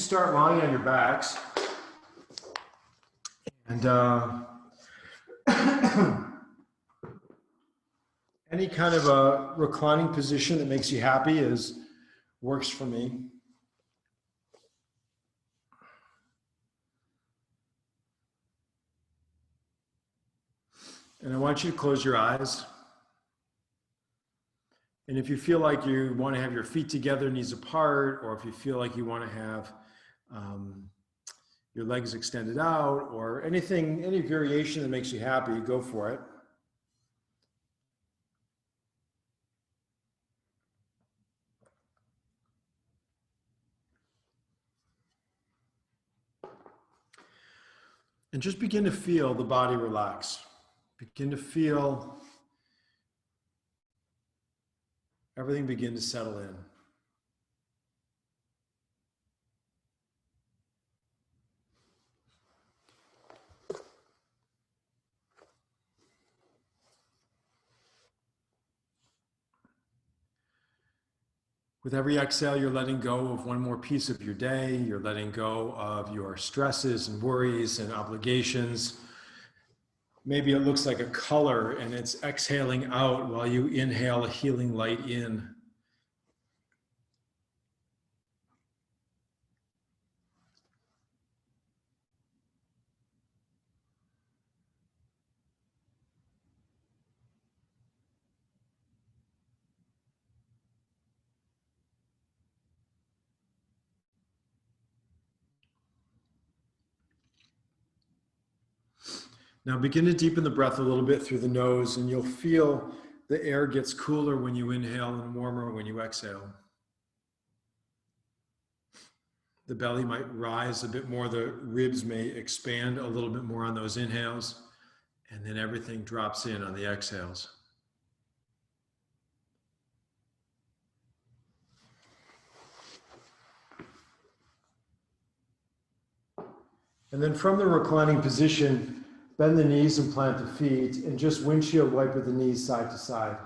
start lying on your backs. And any kind of a reclining position that makes you happy works for me. And I want you to close your eyes. And if you feel like you want to have your feet together, knees apart, or if you feel like you want to have your legs extended out, or any variation that makes you happy, go for it. And just begin to feel the body relax. Begin to feel everything begin to settle in. With every exhale, you're letting go of one more piece of your day. You're letting go of your stresses and worries and obligations. Maybe it looks like a color and it's exhaling out while you inhale a healing light in. Now begin to deepen the breath a little bit through the nose, and you'll feel the air gets cooler when you inhale and warmer when you exhale. The belly might rise a bit more, the ribs may expand a little bit more on those inhales, and then everything drops in on the exhales. And then from the reclining position, bend the knees and plant the feet, and just windshield wipe with the knees side to side.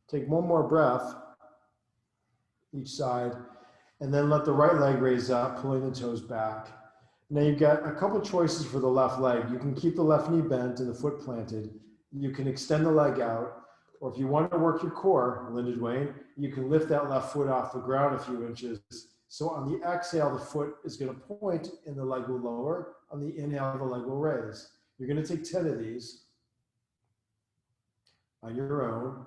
Take one more breath each side, and then let the right leg raise up, pulling the toes back. Now you've got a couple choices for the left leg. You can keep the left knee bent and the foot planted. You can extend the leg out, or if you want to work your core, Linda Dwayne, you can lift that left foot off the ground a few inches. So on the exhale, the foot is going to point and the leg will lower. On the inhale, the leg will raise. You're going to take 10 of these on your own.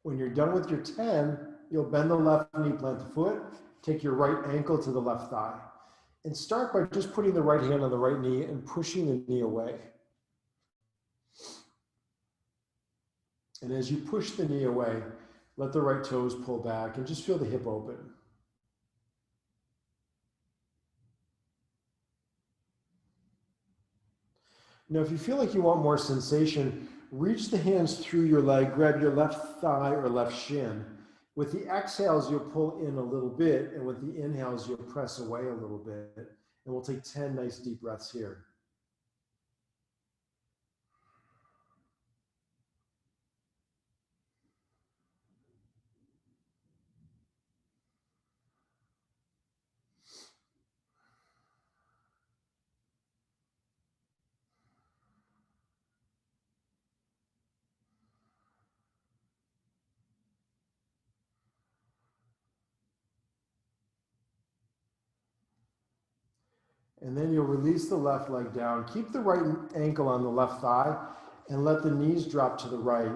When you're done with your 10, you'll bend the left knee, plant the foot, take your right ankle to the left thigh, and start by just putting the right hand on the right knee and pushing the knee away. And as you push the knee away, let the right toes pull back and just feel the hip open. Now, if you feel like you want more sensation, reach the hands through your leg, grab your left thigh or left shin. With the exhales, you'll pull in a little bit, and with the inhales, you'll press away a little bit. And we'll take 10 nice deep breaths here. And then you'll release the left leg down. Keep the right ankle on the left thigh and let the knees drop to the right.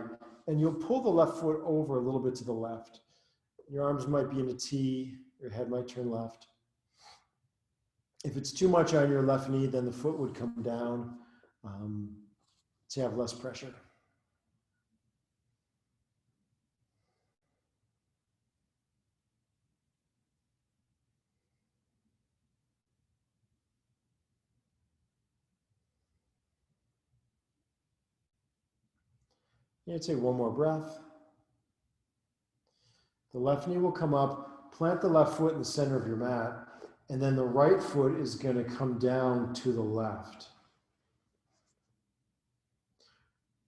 And you'll pull the left foot over a little bit to the left. Your arms might be in a T, your head might turn left. If it's too much on your left knee, then the foot would come down to have less pressure. You take one more breath. The left knee will come up, plant the left foot in the center of your mat, and then the right foot is going to come down to the left.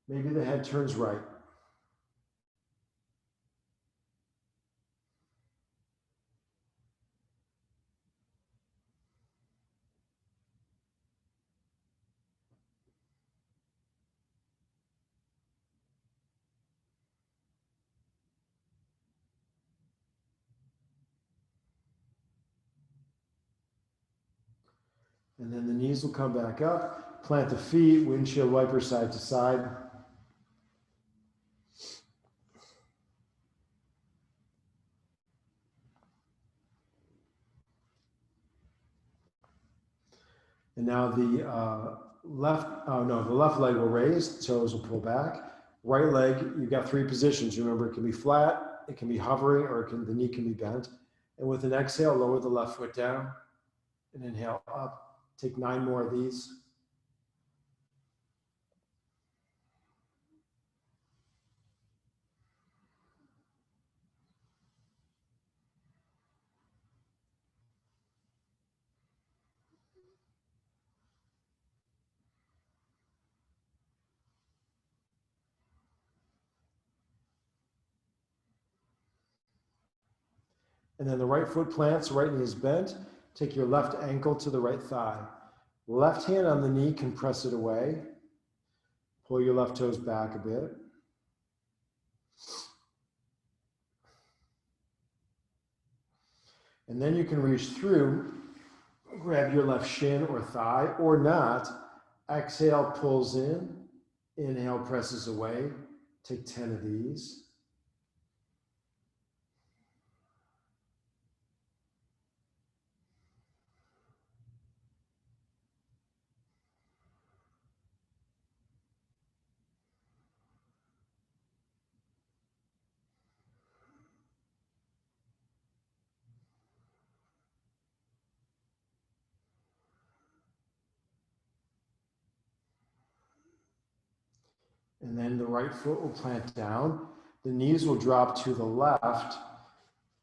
Maybe the head turns right. And then the knees will come back up, plant the feet, windshield wiper side to side. And now the the left leg will raise, toes will pull back. Right leg, you've got three positions. Remember, it can be flat, it can be hovering, or the knee can be bent. And with an exhale, lower the left foot down and inhale up. Take 9 more of these. And then the right foot plants, right knee is bent. Take your left ankle to the right thigh. Left hand on the knee, compress it away. Pull your left toes back a bit. And then you can reach through, grab your left shin or thigh, or not. Exhale, pulls in. Inhale, presses away. Take 10 of these. And then the right foot will plant down. The knees will drop to the left.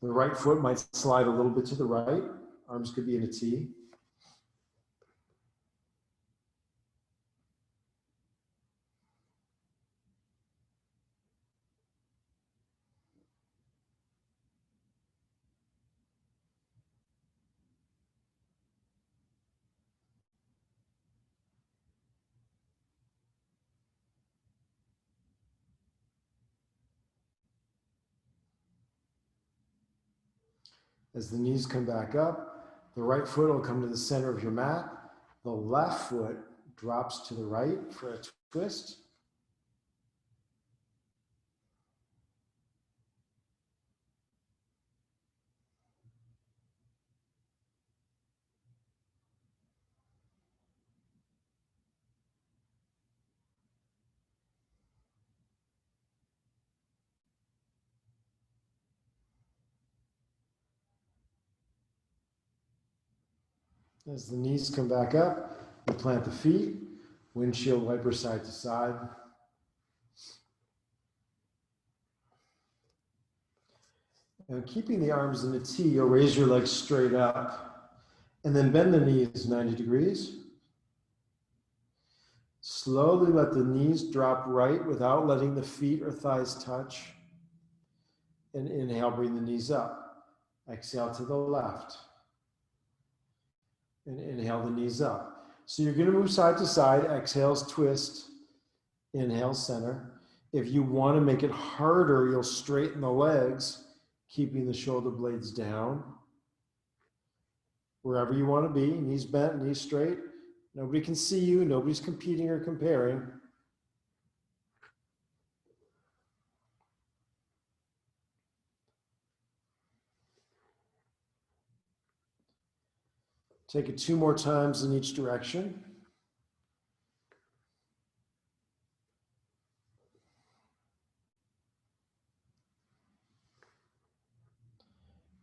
The right foot might slide a little bit to the right. Arms could be in a T. As the knees come back up, the right foot will come to the center of your mat. The left foot drops to the right for a twist. As the knees come back up, you plant the feet, windshield wiper side to side. And keeping the arms in a T, you'll raise your legs straight up and then bend the knees 90 degrees. Slowly let the knees drop right without letting the feet or thighs touch. And inhale, bring the knees up. Exhale to the left. And inhale the knees up. So you're going to move side to side. Exhales, twist. Inhale, center. If you want to make it harder, you'll straighten the legs, keeping the shoulder blades down. Wherever you want to be, knees bent, knees straight. Nobody can see you. Nobody's competing or comparing. Take it 2 more times in each direction.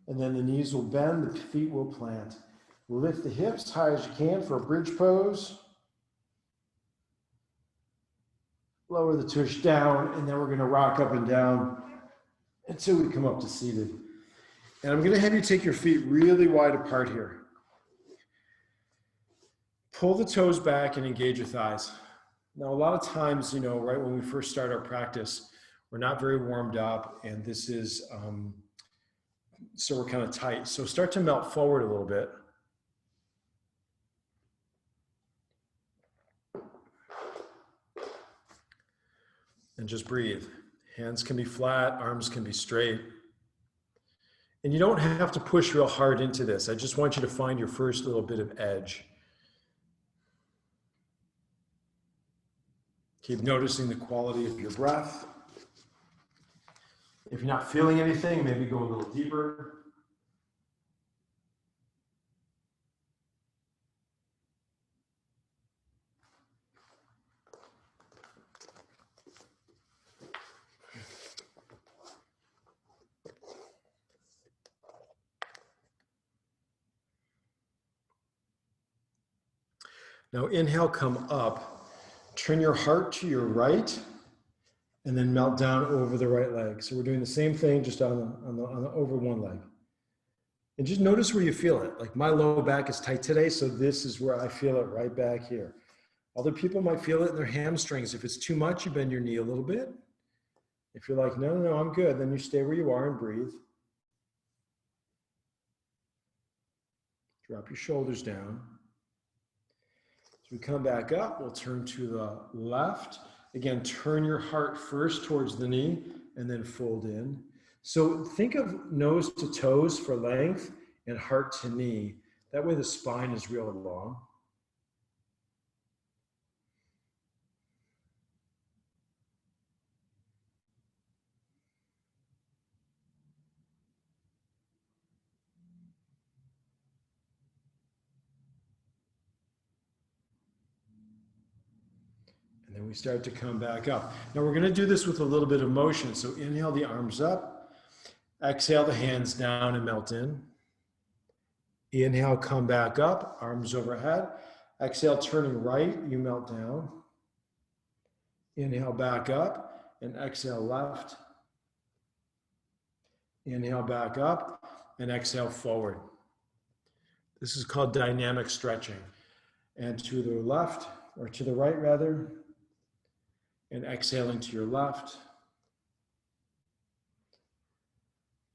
And then the knees will bend, the feet will plant. Lift the hips high as you can for a bridge pose. Lower the tush down, and then we're going to rock up and down until we come up to seated. And I'm going to have you take your feet really wide apart here. Pull the toes back and engage your thighs. Now, a lot of times, right when we first start our practice, we're not very warmed up, and this is, so we're kind of tight. So start to melt forward a little bit. And just breathe. Hands can be flat, arms can be straight. And you don't have to push real hard into this. I just want you to find your first little bit of edge. Keep noticing the quality of your breath. If you're not feeling anything, maybe go a little deeper. Now inhale, come up. Turn your heart to your right, and then melt down over the right leg. So we're doing the same thing, just on the over one leg. And just notice where you feel it. Like my low back is tight today, so this is where I feel it, right back here. Other people might feel it in their hamstrings. If it's too much, you bend your knee a little bit. If you're like, no, I'm good, then you stay where you are and breathe. Drop your shoulders down. As we come back up, we'll turn to the left. Again, turn your heart first towards the knee and then fold in. So think of nose to toes for length and heart to knee. That way the spine is real long. And then we start to come back up. Now we're going to do this with a little bit of motion. So inhale the arms up. Exhale the hands down and melt in. Inhale, come back up, arms overhead. Exhale, turning right, you melt down. Inhale, back up, and exhale, left. Inhale, back up, and exhale, forward. This is called dynamic stretching. And to the left, or to the right rather, and exhaling to your left,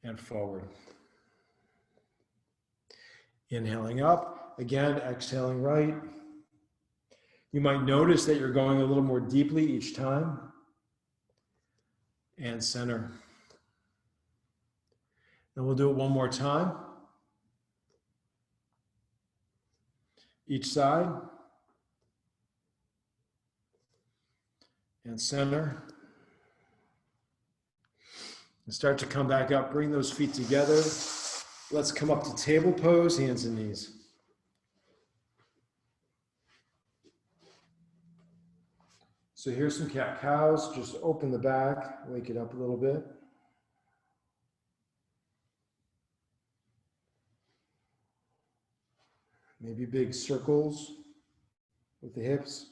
and forward. Inhaling up, again, exhaling right. You might notice that you're going a little more deeply each time. And center. And we'll do it one more time. Each side. And center. And start to come back up. Bring those feet together. Let's come up to table pose, hands and knees. So here's some cat-cows. Just open the back, wake it up a little bit. Maybe big circles with the hips.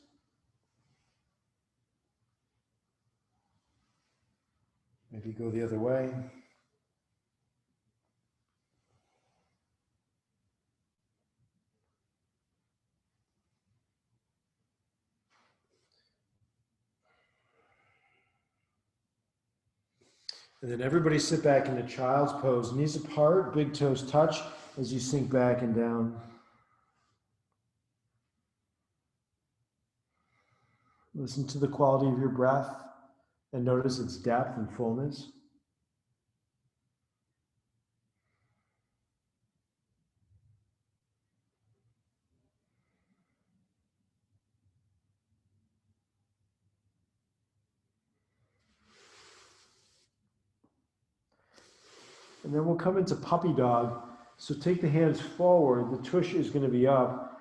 Maybe go the other way. And then everybody sit back into child's pose. Knees apart, big toes touch as you sink back and down. Listen to the quality of your breath and notice its depth and fullness. And then we'll come into puppy dog. So take the hands forward. The tush is going to be up.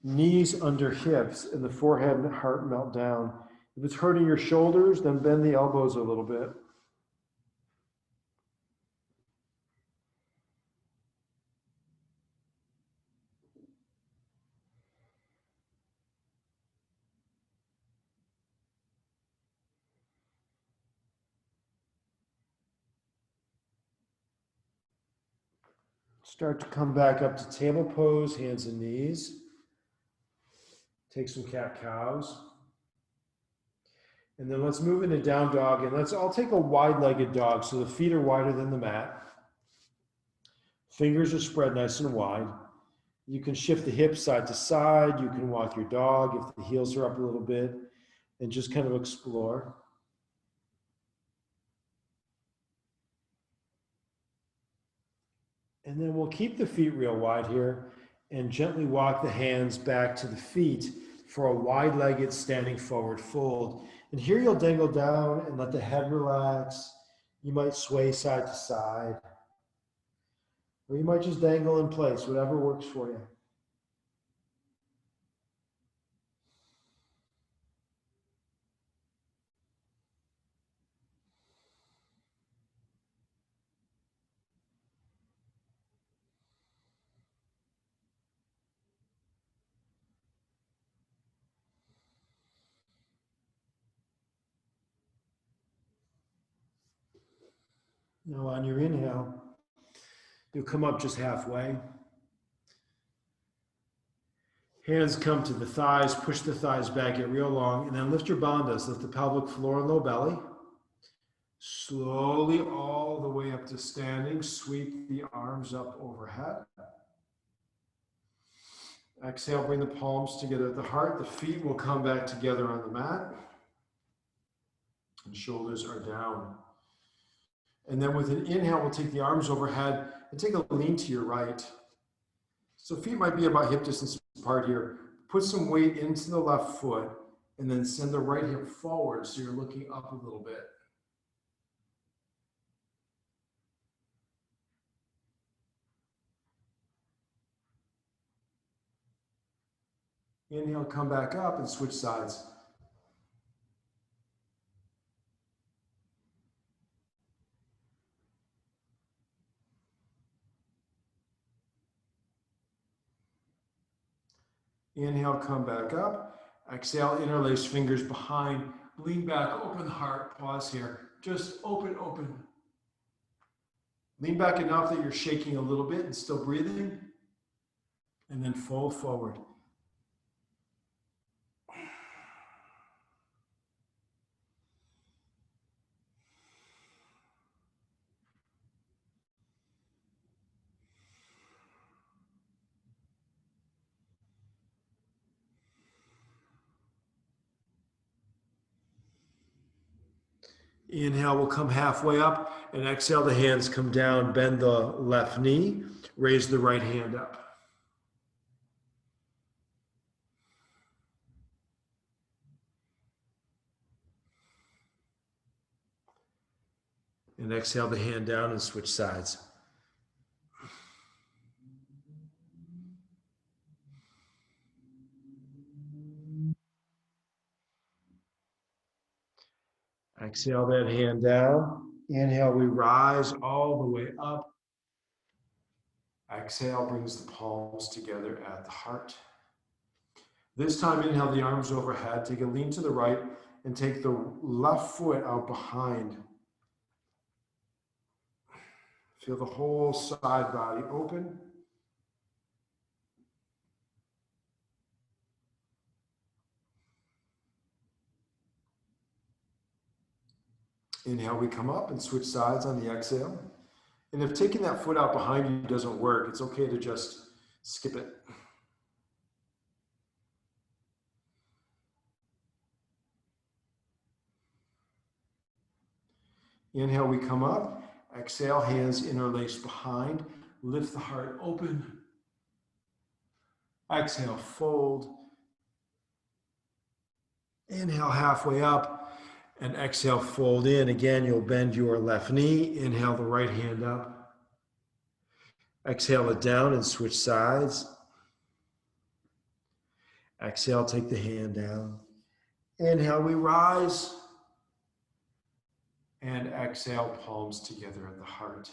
Knees under hips and the forehead and heart melt down. If it's hurting your shoulders, then bend the elbows a little bit. Start to come back up to table pose, hands and knees. Take some cat-cows. And then let's move into down dog, and let's all take a wide-legged dog. So the feet are wider than the mat. Fingers are spread nice and wide. You can shift the hips side to side. You can walk your dog if the heels are up a little bit, and just kind of explore. And then we'll keep the feet real wide here and gently walk the hands back to the feet for a wide-legged standing forward fold. And here you'll dangle down and let the head relax. You might sway side to side, or you might just dangle in place, whatever works for you. Now on your inhale, you'll come up just halfway. Hands come to the thighs, push the thighs back, get real long, and then lift your bandhas, lift the pelvic floor and low belly. Slowly all the way up to standing, sweep the arms up overhead. Exhale, bring the palms together at the heart. The feet will come back together on the mat. And shoulders are down. And then with an inhale, we'll take the arms overhead and take a lean to your right. So feet might be about hip distance apart here. Put some weight into the left foot and then send the right hip forward so you're looking up a little bit. Inhale, come back up and switch sides. Inhale, come back up. Exhale, interlace fingers behind. Lean back, open the heart. Pause here. Just open, open. Lean back enough that you're shaking a little bit and still breathing. And then fold forward. Inhale, we'll come halfway up, and exhale, the hands come down, bend the left knee, raise the right hand up. And exhale the hand down and switch sides. Exhale that hand down. Inhale, we rise all the way up. Exhale brings the palms together at the heart. This time, inhale the arms overhead. Take a lean to the right and take the left foot out behind. Feel the whole side body open. Inhale, we come up and switch sides on the exhale. And if taking that foot out behind you doesn't work, it's okay to just skip it. Inhale, we come up. Exhale, hands interlace behind. Lift the heart open. Exhale, fold. Inhale, halfway up. And exhale, fold in. Again, you'll bend your left knee. Inhale the right hand up. Exhale it down and switch sides. Exhale, take the hand down. Inhale, we rise. And exhale, palms together at the heart.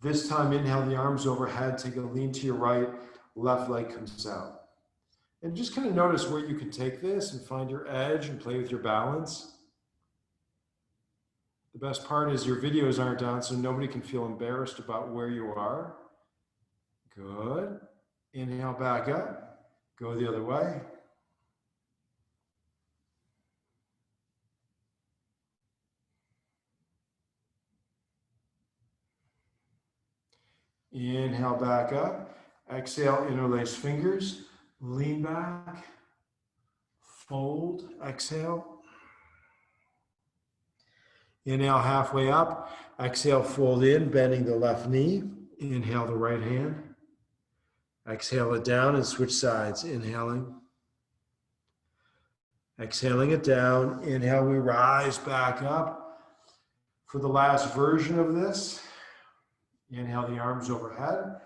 This time, inhale the arms overhead. Take a lean to your right. Left leg comes out. And just kind of notice where you can take this and find your edge and play with your balance. The best part is your videos aren't on, so nobody can feel embarrassed about where you are. Good. Inhale back up. Go the other way. Inhale back up. Exhale, interlace fingers. Lean back. Fold. Exhale. Inhale halfway up. Exhale, fold in, bending the left knee. Inhale the right hand. Exhale it down and switch sides. Inhaling. Exhaling it down. Inhale, we rise back up. For the last version of this, inhale the arms overhead.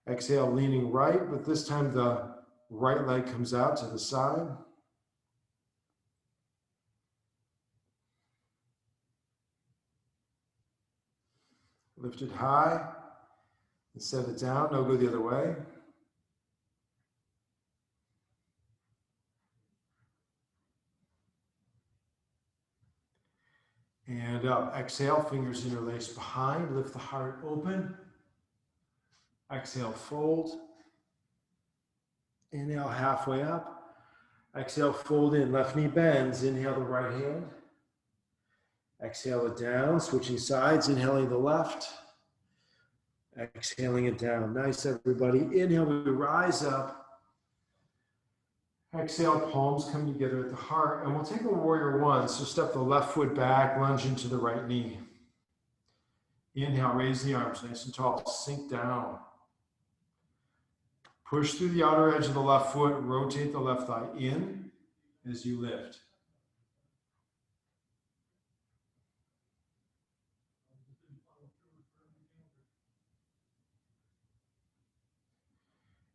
Exhale, leaning right, but this time the right leg comes out to the side. Lift it high and set it down. Now go the other way. And up. Exhale, fingers interlace behind. Lift the heart open. Exhale, fold. Inhale, halfway up. Exhale, fold in. Left knee bends. Inhale the right hand. Exhale it down. Switching sides. Inhaling the left. Exhaling it down. Nice, everybody. Inhale, we rise up. Exhale, palms come together at the heart. And we'll take a warrior one. So step the left foot back, lunge into the right knee. Inhale, raise the arms nice and tall. Sink down. Push through the outer edge of the left foot. Rotate the left thigh in as you lift.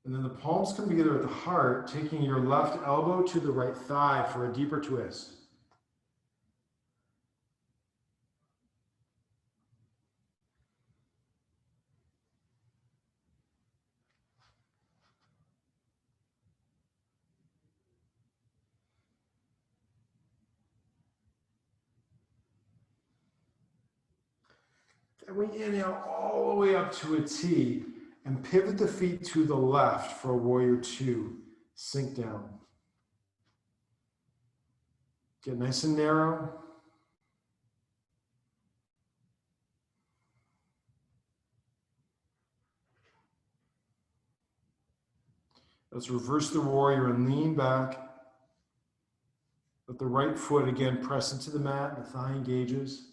And then the palms come together at the heart, taking your left elbow to the right thigh for a deeper twist. And we inhale all the way up to a T and pivot the feet to the left for a warrior two. Sink down. Get nice and narrow. Let's reverse the warrior and lean back. Let the right foot again press into the mat, the thigh engages.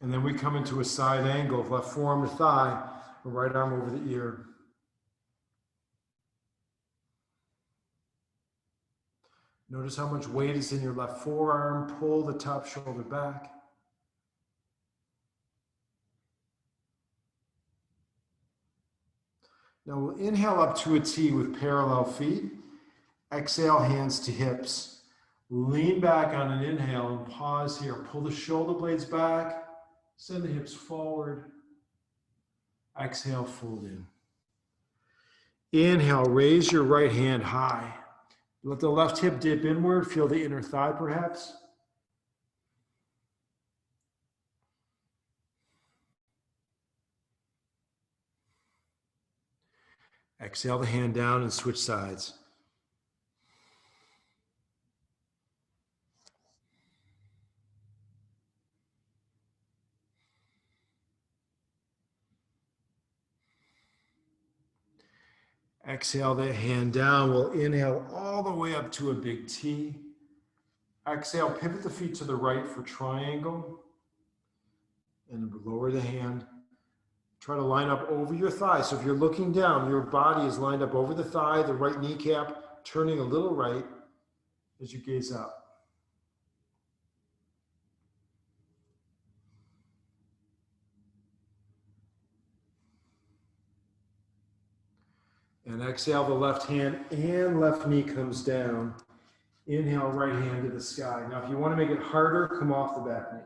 And then we come into a side angle, left forearm to thigh, right arm over the ear. Notice how much weight is in your left forearm. Pull the top shoulder back. Now we'll inhale up to a T with parallel feet. Exhale, hands to hips. Lean back on an inhale and pause here. Pull the shoulder blades back. Send the hips forward. Exhale, fold in. Inhale, raise your right hand high. Let the left hip dip inward. Feel the inner thigh perhaps. Exhale the hand down and switch sides. Exhale that hand down. We'll inhale all the way up to a big T. Exhale, pivot the feet to the right for triangle. And lower the hand. Try to line up over your thigh. So if you're looking down, your body is lined up over the thigh, the right kneecap, turning a little right as you gaze up. And exhale, the left hand and left knee comes down. Inhale, right hand to the sky. Now, if you want to make it harder, come off the back knee.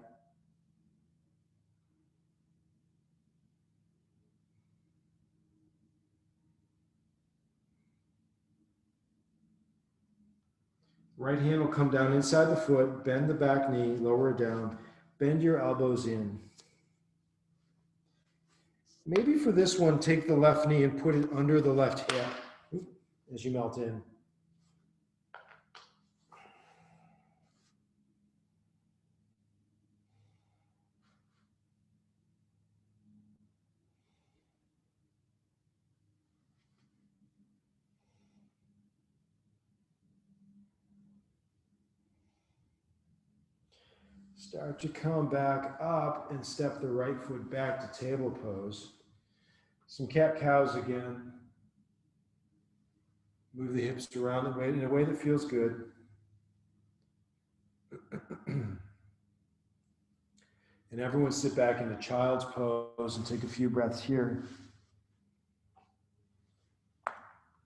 Right hand will come down inside the foot, bend the back knee, lower it down, Bend your elbows in. Maybe for this one, take the left knee and put it under the left hip as you melt in. Start to come back up and step the right foot back to table pose. Some cat-cows again. Move the hips around in a way that feels good. And everyone sit back into child's pose and take a few breaths here.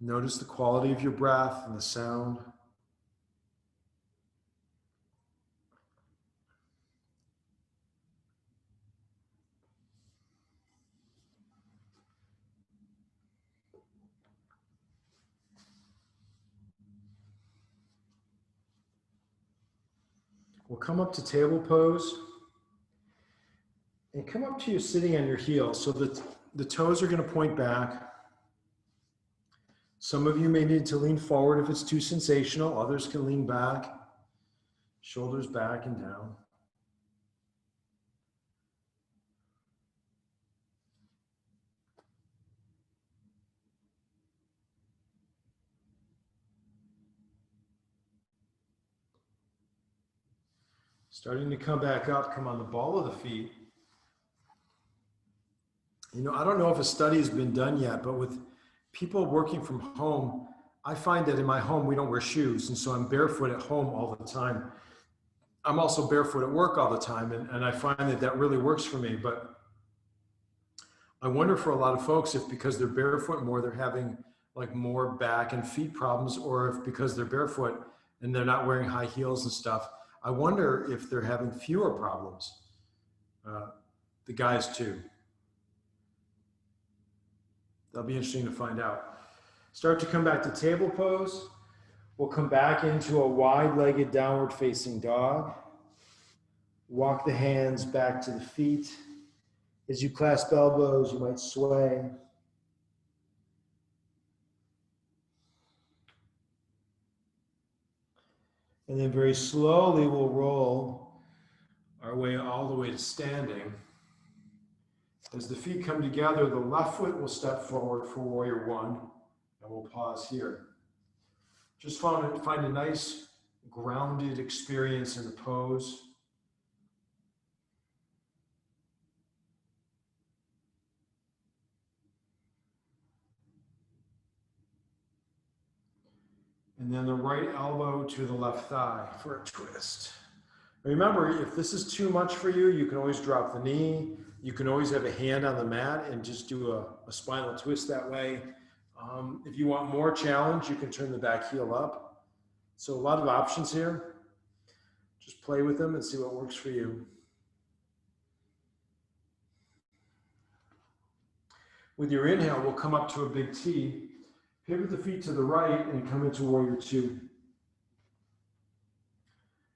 Notice the quality of your breath and the sound. We'll come up to table pose and come up to you sitting on your heels so that the toes are going to point back. Some of you may need to lean forward if it's too sensational. Others can lean back, shoulders back and down. Starting to come back up, come on the ball of the feet. You know, I don't know if a study has been done yet, but with people working from home, I find that in my home, we don't wear shoes. And so I'm barefoot at home all the time. I'm also barefoot at work all the time. And I find that that really works for me. But I wonder for a lot of folks if because they're barefoot more, they're having like more back and feet problems, or if because they're barefoot and they're not wearing high heels and stuff. I wonder if they're having fewer problems, the guys too. That'll be interesting to find out. Start to come back to table pose. We'll come back into a wide-legged downward facing dog. Walk the hands back to the feet. As you clasp elbows, you might sway. And then very slowly we'll roll our way all the way to standing. As the feet come together, the left foot will step forward for warrior one, and we'll pause here. Just find a nice grounded experience in the pose. And then the right elbow to the left thigh for a twist. Remember, if this is too much for you, you can always drop the knee. You can always have a hand on the mat and just do a spinal twist that way. If you want more challenge, you can turn the back heel up. So a lot of options here. Just play with them and see what works for you. With your inhale, we'll come up to a big T. Pivot the feet to the right and come into warrior two.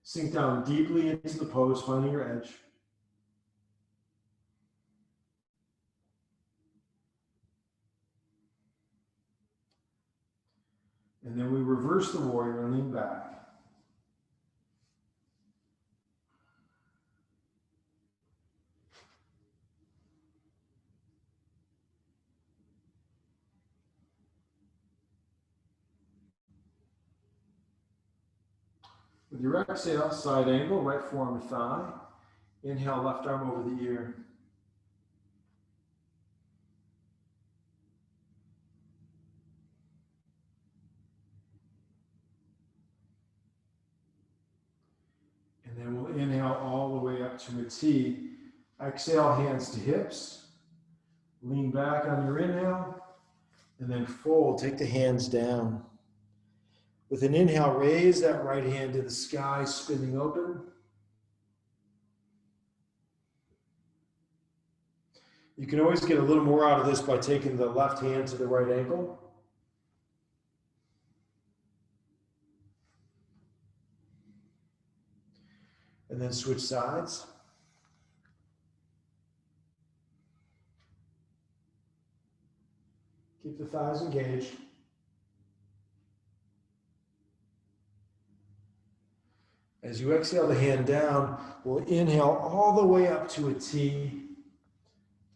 Sink down deeply into the pose, finding your edge. And then we reverse the warrior and lean back. With your exhale, side angle, right forearm to thigh. Inhale, left arm over the ear. And then we'll inhale all the way up to a T. Exhale, hands to hips. Lean back on your inhale. And then fold, take the hands down. With an inhale, raise that right hand to the sky, spinning open. You can always get a little more out of this by taking the left hand to the right ankle. And then switch sides. Keep the thighs engaged. As you exhale the hand down, we'll inhale all the way up to a T.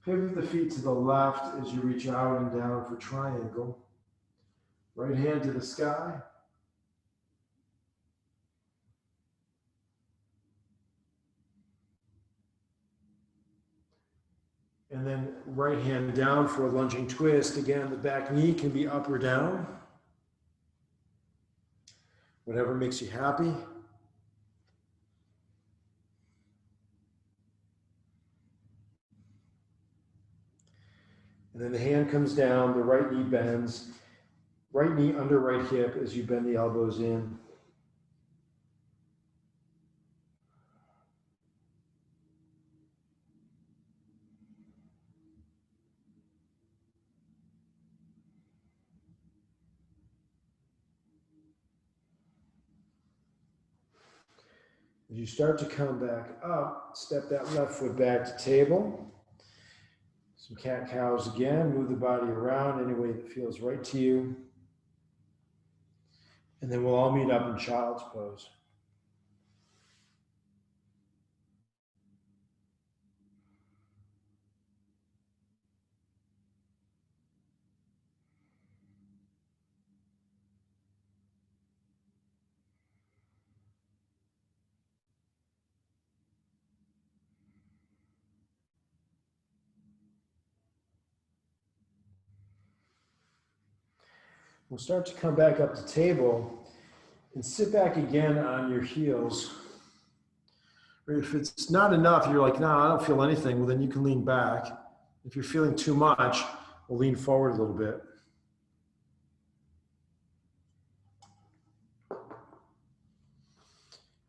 Pivot the feet to the left as you reach out and down for triangle. Right hand to the sky. And then right hand down for a lunging twist. Again, the back knee can be up or down. Whatever makes you happy. And then the hand comes down, the right knee bends. Right knee under right hip as you bend the elbows in. As you start to come back up, step that left foot back to table. Some cat-cows again. Move the body around any way that feels right to you. And then we'll all meet up in child's pose. We'll start to come back up to table and sit back again on your heels. Or if it's not enough, you're like, no, I don't feel anything, well, then you can lean back. If you're feeling too much, we'll lean forward a little bit.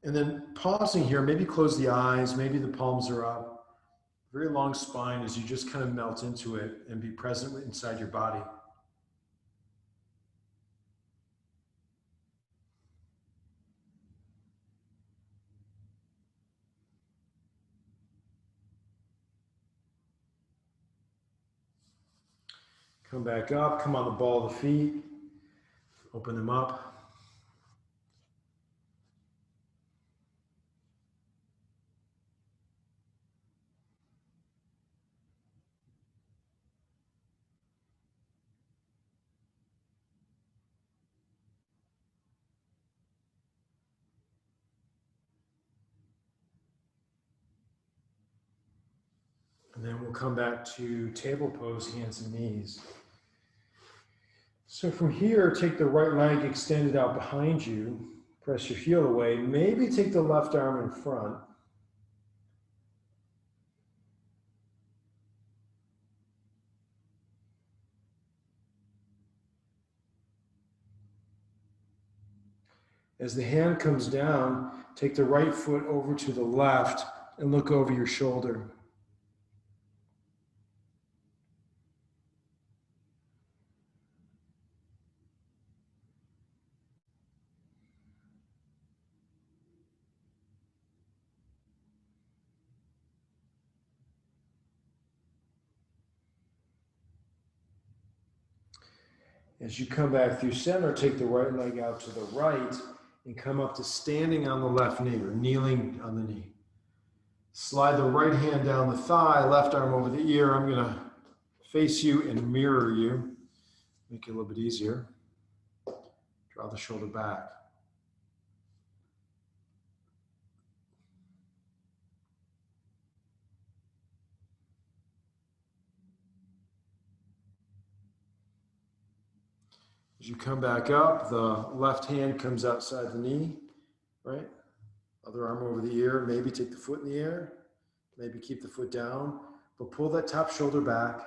And then pausing here, maybe close the eyes, maybe the palms are up. Very long spine as you just kind of melt into it and be present inside your body. Come back up, come on the ball of the feet, open them up. And then we'll come back to table pose, hands and knees. So from here, take the right leg extended out behind you. Press your heel away. Maybe take the left arm in front. As the hand comes down, take the right foot over to the left and look over your shoulder. As you come back through center, take the right leg out to the right and come up to standing on the left knee or kneeling on the knee. Slide the right hand down the thigh, left arm over the ear. I'm going to face you and mirror you. Make it a little bit easier. Draw the shoulder back. As you come back up, the left hand comes outside the knee, right? Other arm over the ear. Maybe take the foot in the air. Maybe keep the foot down, but pull that top shoulder back.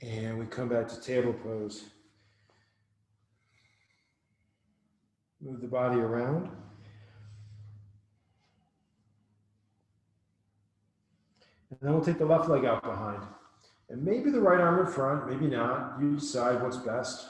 And we come back to table pose. Move the body around. And then we'll take the left leg out behind. And maybe the right arm in front, maybe not. You decide what's best.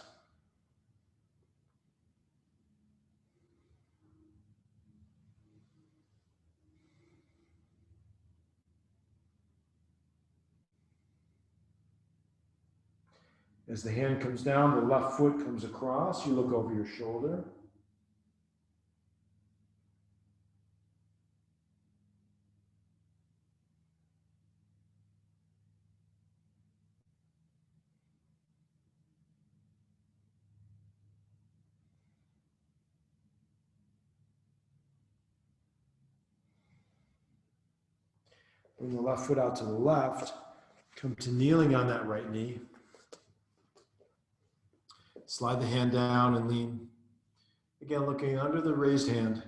As the hand comes down, the left foot comes across. You look over your shoulder. Bring the left foot out to the left. Come to kneeling on that right knee. Slide the hand down and lean. Again, looking under the raised hand.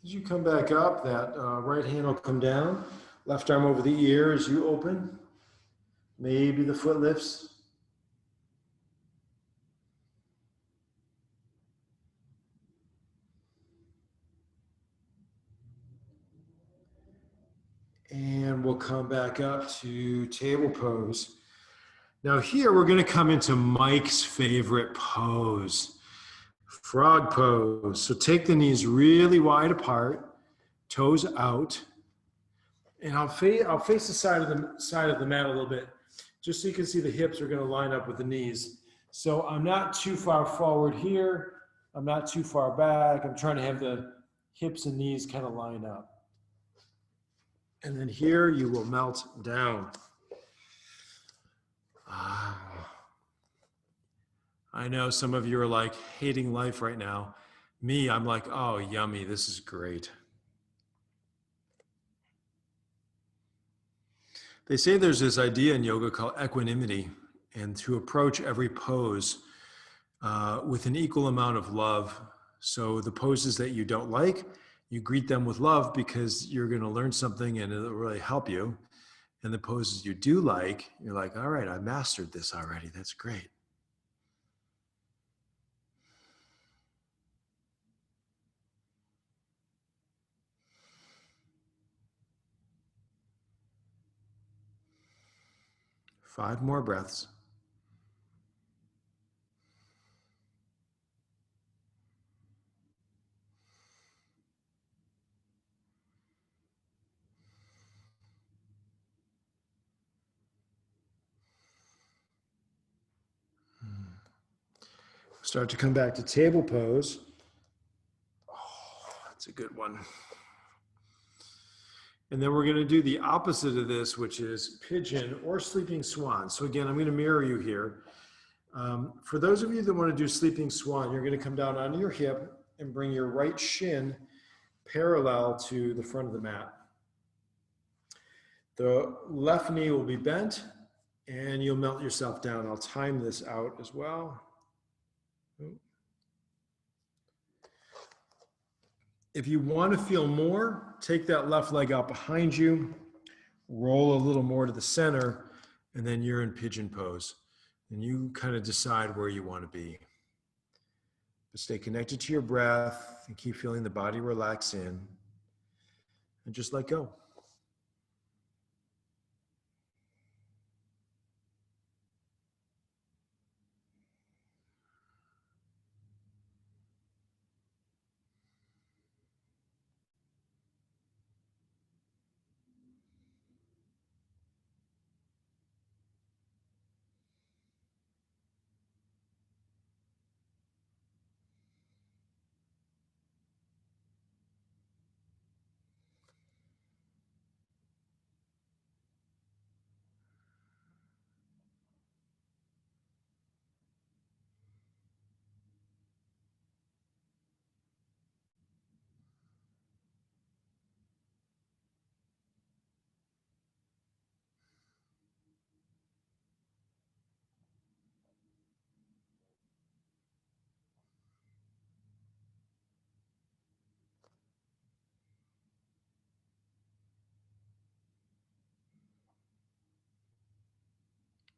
As you come back up, that right hand will come down. Left arm over the ear as you open. Maybe the foot lifts. And we'll come back up to table pose. Now here we're going to come into Mike's favorite pose, frog pose. So take the knees really wide apart, toes out, and I'll face the side of the mat a little bit, just so you can see the hips are going to line up with the knees. So I'm not too far forward here. I'm not too far back. I'm trying to have the hips and knees kind of line up. And then here you will melt down. I know some of you are like hating life right now. Me, I'm like, oh, yummy, this is great. They say there's this idea in yoga called equanimity, and to approach every pose with an equal amount of love. So the poses that you don't like, you greet them with love because you're going to learn something and it'll really help you. And the poses you do like, you're like, all right, I mastered this already. That's great. Five more breaths. Start to come back to table pose. Oh, that's a good one. And then we're going to do the opposite of this, which is pigeon or sleeping swan. So again, I'm going to mirror you here. For those of you that want to do sleeping swan, you're going to come down onto your hip and bring your right shin parallel to the front of the mat. The left knee will be bent and you'll melt yourself down. I'll time this out as well. If you want to feel more, take that left leg out behind you, roll a little more to the center, and then you're in pigeon pose. And you kind of decide where you want to be. But stay connected to your breath and keep feeling the body relax in. And just let go.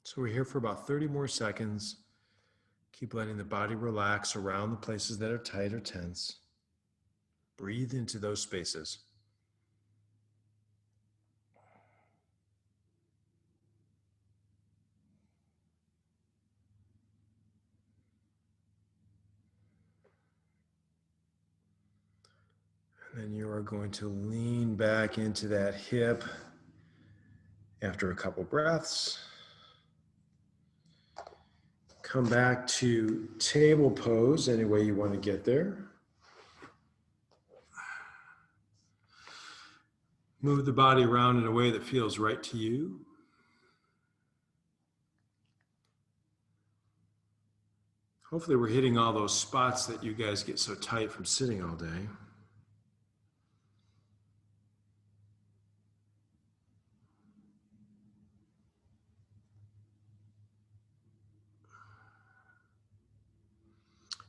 So we're here for about 30 more seconds. Keep letting the body relax around the places that are tight or tense. Breathe into those spaces. And you are going to lean back into that hip after a couple breaths. Come back to table pose any way you want to get there. Move the body around in a way that feels right to you. Hopefully we're hitting all those spots that you guys get so tight from sitting all day.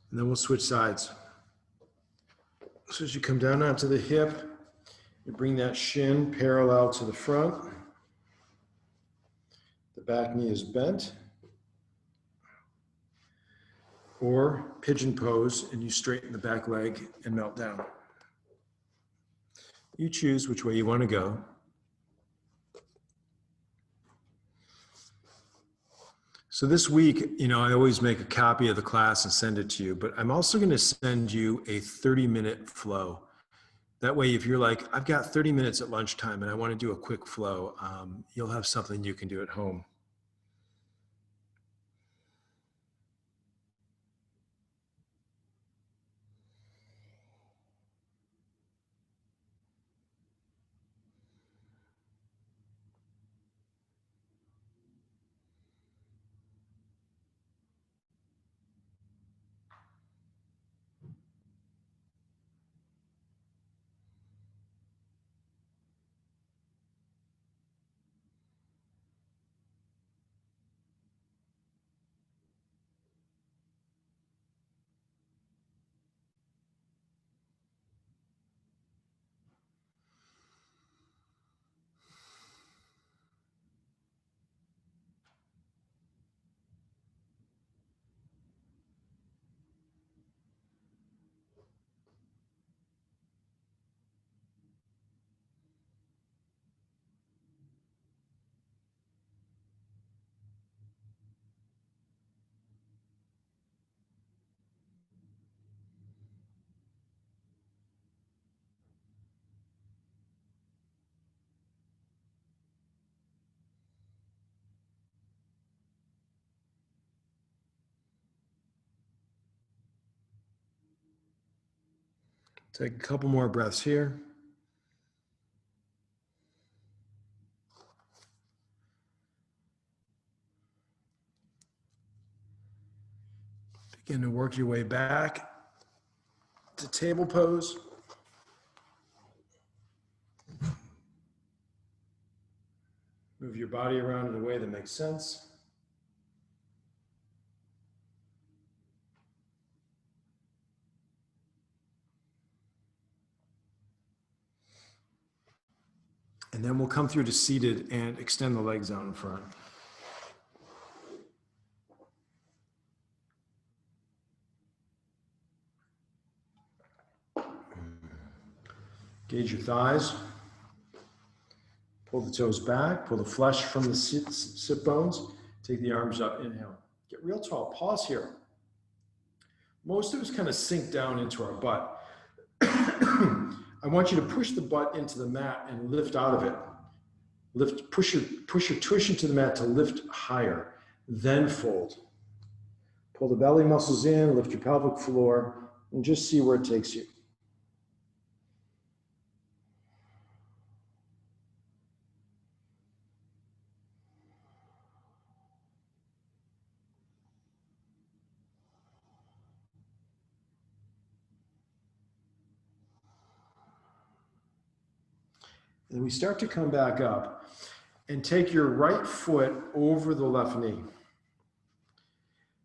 And then we'll switch sides. So as you come down onto the hip, you bring that shin parallel to the front. The back knee is bent. Or pigeon pose, and you straighten the back leg and melt down. You choose which way you want to go. So this week, I always make a copy of the class and send it to you, but I'm also going to send you a 30-minute flow. That way, if you're like, I've got 30 minutes at lunchtime and I want to do a quick flow, you'll have something you can do at home. Take a couple more breaths here. Begin to work your way back to table pose. Move your body around in a way that makes sense. And then we'll come through to seated and extend the legs out in front. Gauge your thighs. Pull the toes back, pull the flesh from the sit bones. Take the arms up, inhale. Get real tall, pause here. Most of us kind of sink down into our butt. I want you to push the butt into the mat and lift out of it. Push your tush into the mat to lift higher, then fold. Pull the belly muscles in, lift your pelvic floor, and just see where it takes you. And we start to come back up and take your right foot over the left knee.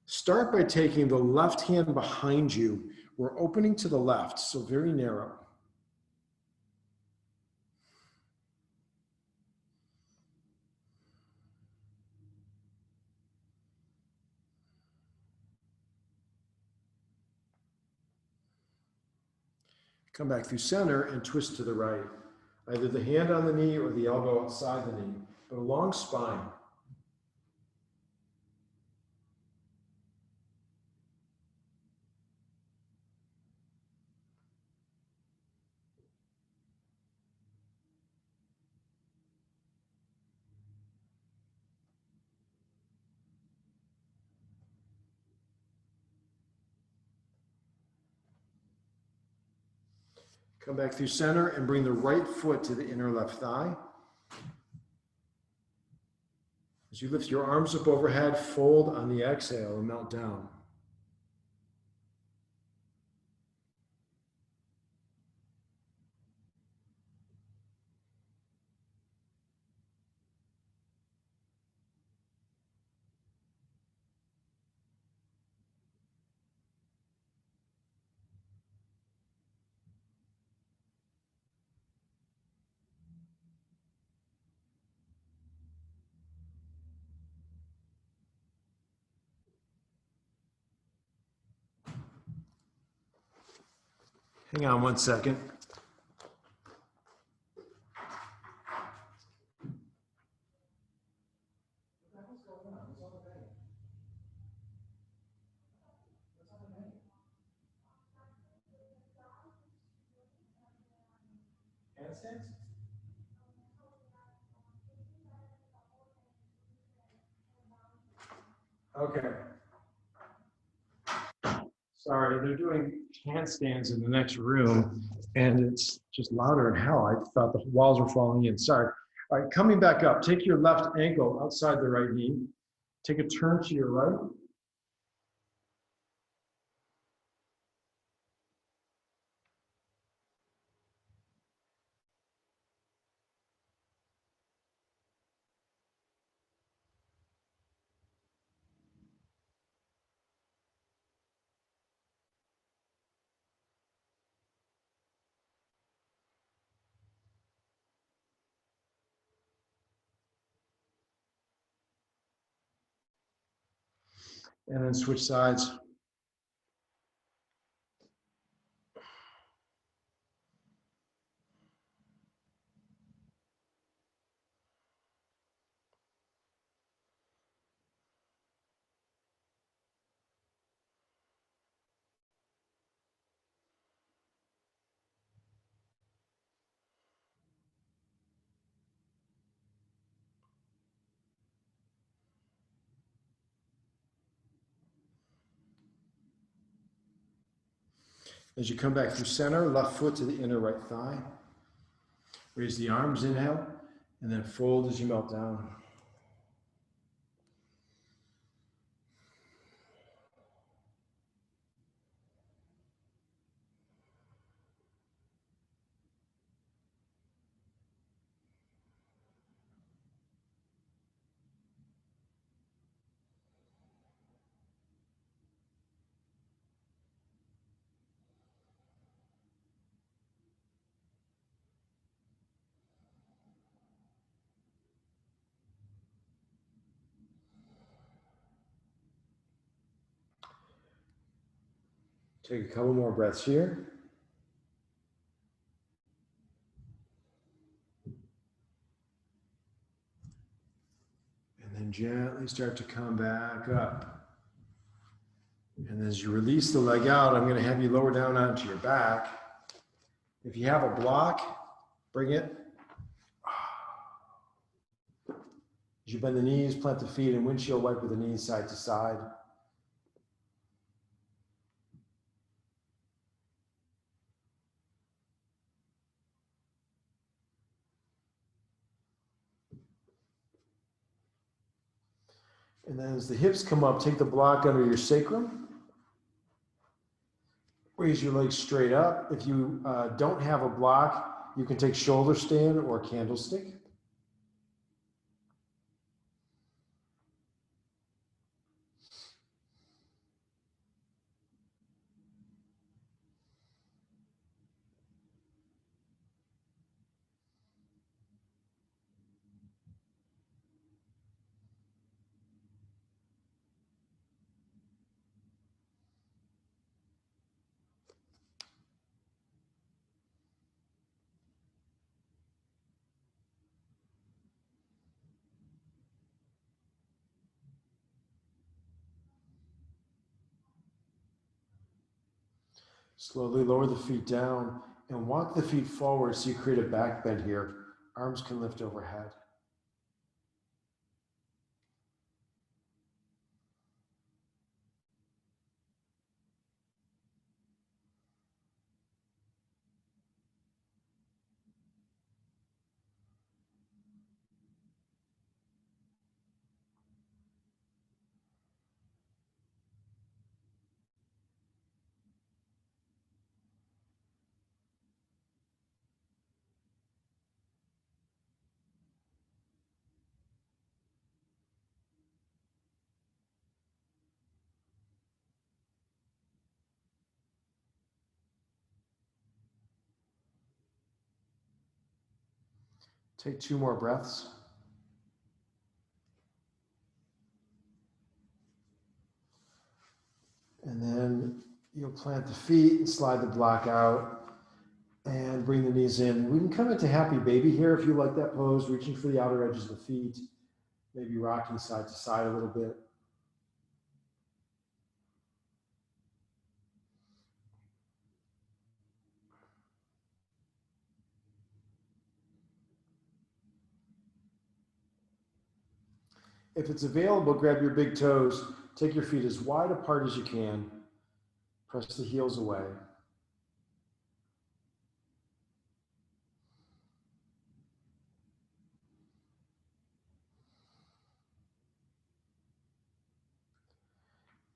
Start by taking the left hand behind you. We're opening to the left, so very narrow. Come back through center and twist to the right. Either the hand on the knee or the elbow outside the knee, but a long spine. Come back through center and bring the right foot to the inner left thigh. As you lift your arms up overhead, fold on the exhale and melt down. Hang on one second. Handstands? Okay. Sorry, they're doing handstands in the next room, and it's just louder than hell. I thought the walls were falling in. Sorry. All right, coming back up. Take your left ankle outside the right knee. Take a turn to your right. And then switch sides. As you come back through center, left foot to the inner right thigh. Raise the arms, inhale, and then fold as you melt down. Take a couple more breaths here. And then gently start to come back up. And as you release the leg out, I'm going to have you lower down onto your back. If you have a block, bring it. As you bend the knees, plant the feet, and windshield wipe with the knees side to side. And then as the hips come up, take the block under your sacrum. Raise your legs straight up. If you don't have a block, you can take shoulder stand or candlestick. Slowly lower the feet down and walk the feet forward so you create a back bend here. Arms can lift overhead. Take 2 more breaths. And then you'll plant the feet and slide the block out and bring the knees in. We can come into happy baby here if you like that pose, reaching for the outer edges of the feet, maybe rocking side to side a little bit. If it's available, grab your big toes, take your feet as wide apart as you can, press the heels away.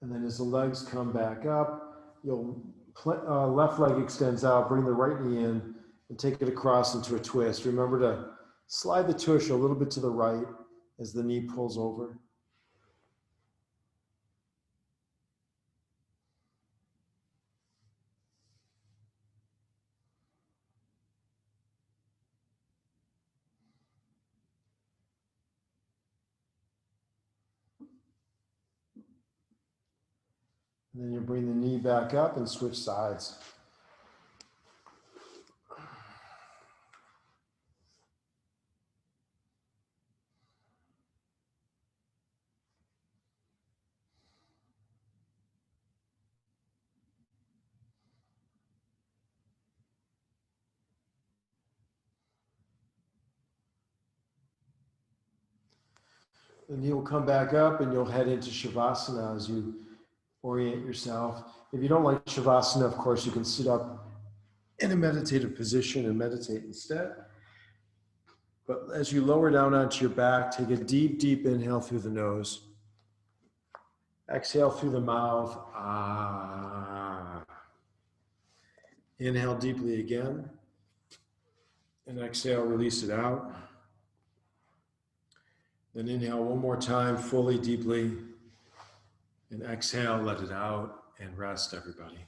And then as the legs come back up, you'll left leg extends out, bring the right knee in and take it across into a twist. Remember to slide the tush a little bit to the right as the knee pulls over. And then you bring the knee back up and switch sides. The knee will come back up and you'll head into Shavasana as you orient yourself. If you don't like Shavasana, of course, you can sit up in a meditative position and meditate instead. But as you lower down onto your back, take a deep, deep inhale through the nose. Exhale through the mouth. Ah. Inhale deeply again. And exhale, release it out. Then inhale one more time, fully, deeply. And exhale, let it out, and rest, everybody.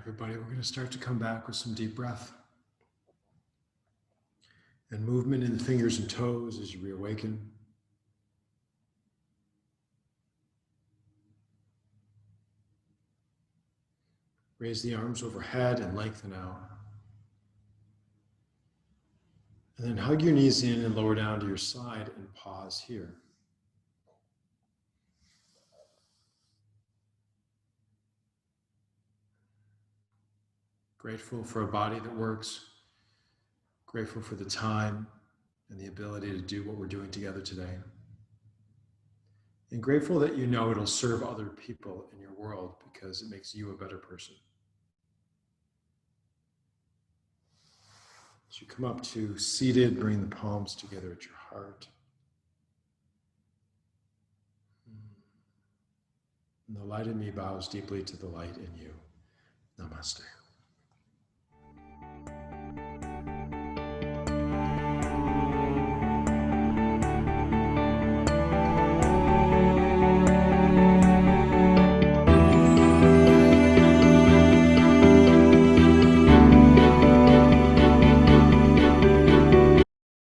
everybody, we're going to start to come back with some deep breath and movement in the fingers and toes as you reawaken. Raise the arms overhead and lengthen out. And then hug your knees in and lower down to your side and pause here. Grateful for a body that works, grateful for the time and the ability to do what we're doing together today. And grateful that you know it'll serve other people in your world because it makes you a better person. As you come up to seated, bring the palms together at your heart. And the light in me bows deeply to the light in you. Namaste.